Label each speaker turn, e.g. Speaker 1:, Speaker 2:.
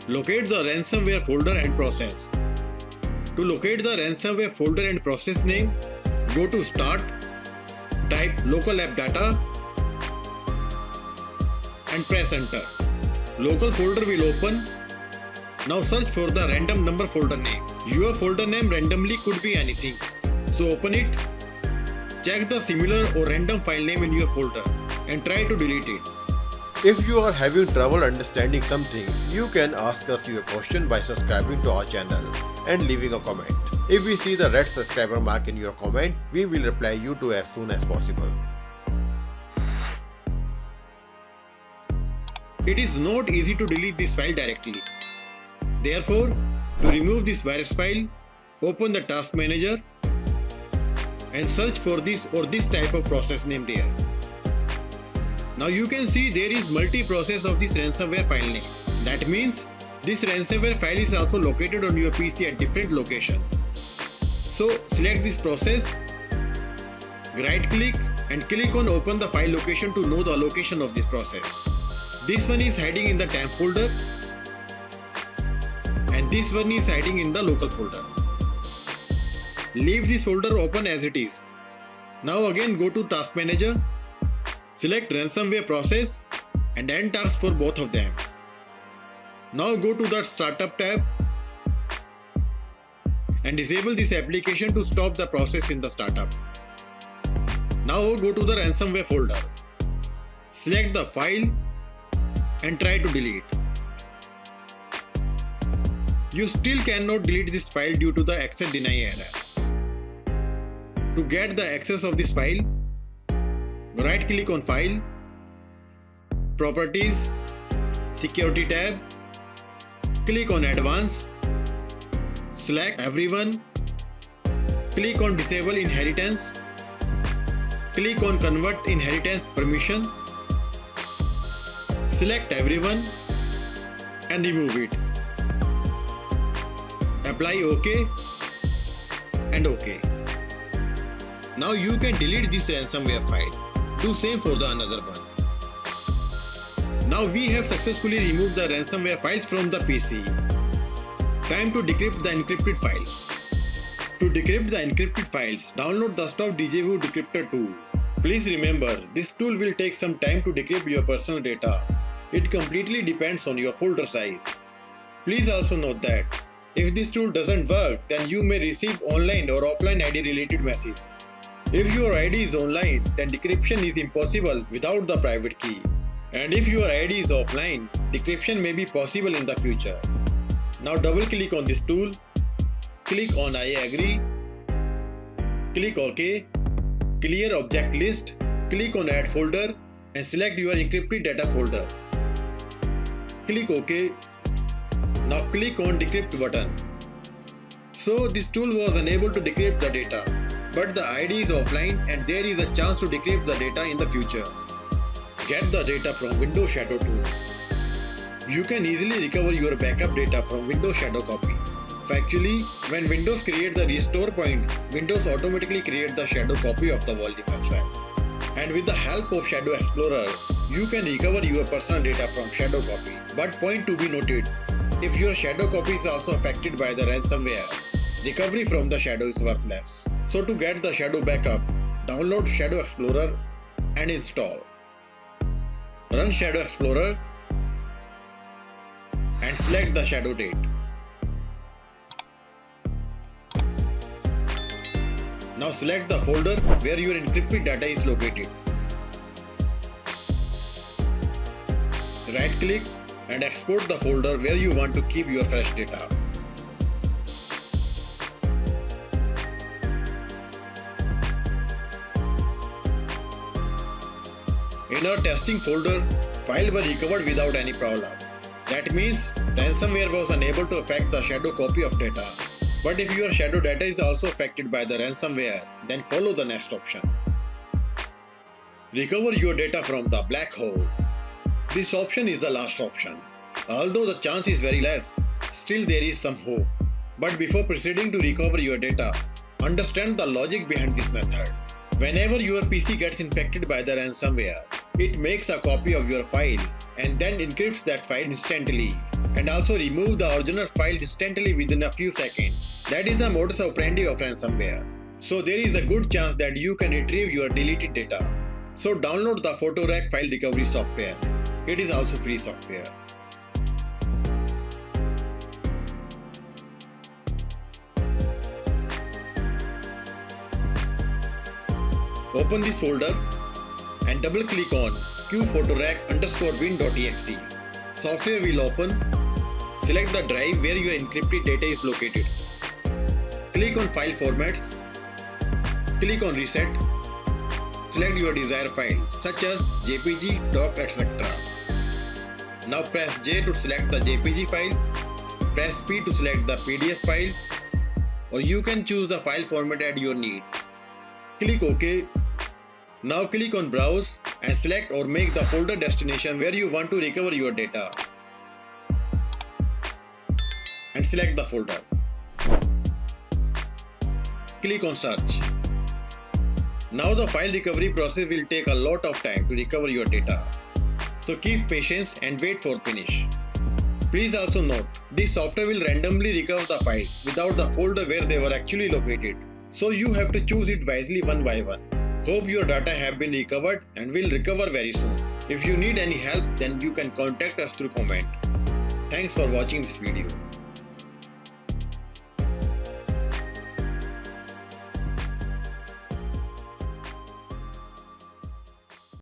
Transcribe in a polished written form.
Speaker 1: Locate the ransomware folder and process. To locate the ransomware folder and process name, go to Start, type local app data and press enter. Local folder will open. Now search for the random number folder name. Your folder name randomly could be anything. So open it. Check the similar or random file name in your folder and try to delete it.
Speaker 2: If you are having trouble understanding something, you can ask us your question by subscribing to our channel and leaving a comment. If we see the red subscriber mark in your comment, we will reply you to as soon as possible.
Speaker 1: It is not easy to delete this file directly. Therefore, to remove this virus file, open the task manager and search for this or this type of process name there. Now you can see there is multi-process of this ransomware file name. That means this ransomware file is also located on your PC at different location. So select this process, right click and click on open the file location to know the location of this process. This one is hiding in the temp folder and this one is hiding in the local folder. Leave this folder open as it is. Now again go to task manager, select ransomware process and end task for both of them. Now go to the startup tab and disable this application to stop the process in the startup. Now go to the ransomware folder. Select the file and try to delete. You still cannot delete this file due to the access deny error. To get the access of this file, right click on File, Properties, Security tab, click on Advanced, select Everyone, click on Disable Inheritance, click on Convert Inheritance Permission, select Everyone and remove it. Apply OK and OK. Now you can delete this ransomware file. Do same for the another one. Now we have successfully removed the ransomware files from the PC. Time to decrypt the encrypted files. To decrypt the encrypted files, download the Stop DJView Decryptor tool. Please remember, this tool will take some time to decrypt your personal data. It completely depends on your folder size. Please also note that if this tool doesn't work, then you may receive online or offline ID related message. If your ID is online, then decryption is impossible without the private key. And if your ID is offline, decryption may be possible in the future. Now double click on this tool, click on I agree, click OK, clear object list, click on add folder and select your encrypted data folder. Click OK. Now click on decrypt button. So this tool was unable to decrypt the data, but the ID is offline and there is a chance to decrypt the data in the future. Get the data from Windows Shadow tool. You can easily recover your backup data from Windows Shadow copy. Factually, when Windows creates the restore point, Windows automatically creates the shadow copy of the volume as well. And with the help of Shadow Explorer, you can recover your personal data from shadow copy. But point to be noted, if your shadow copy is also affected by the ransomware, recovery from the shadow is worthless. So to get the shadow backup, download Shadow Explorer and install. Run Shadow Explorer and select the shadow date. Now select the folder where your encrypted data is located. Right click and export the folder where you want to keep your fresh data. In our testing folder, files were recovered without any problem. That means ransomware was unable to affect the shadow copy of data. But if your shadow data is also affected by the ransomware, then follow the next option. Recover your data from the black hole. This option is the last option. Although the chance is very less, still there is some hope. But before proceeding to recover your data, understand the logic behind this method. Whenever your PC gets infected by the ransomware, it makes a copy of your file and then encrypts that file instantly. and also remove the original file instantly within a few seconds. That is the modus operandi of ransomware. So there is a good chance that you can retrieve your deleted data. So download the PhotoRack file recovery software. It is also free software. Open this folder and double click on qphotorack_win.exe. Software will open. Select the drive where your encrypted data is located. Click on File Formats. Click on Reset. Select your desired file such as JPG, doc, etc. Now press J to select the JPG file. Press P to select the PDF file, or you can choose the file format at your need. Click OK. Now click on Browse and select or make the folder destination where you want to recover your data. And select the folder. Click on Search. Now the file recovery process will take a lot of time to recover your data. So keep patience and wait for finish. Please also note, this software will randomly recover the files without the folder where they were actually located. So you have to choose it wisely one by one. Hope your data have been recovered and will recover very soon. If you need any help, then you can contact us through comment. Thanks for watching this video.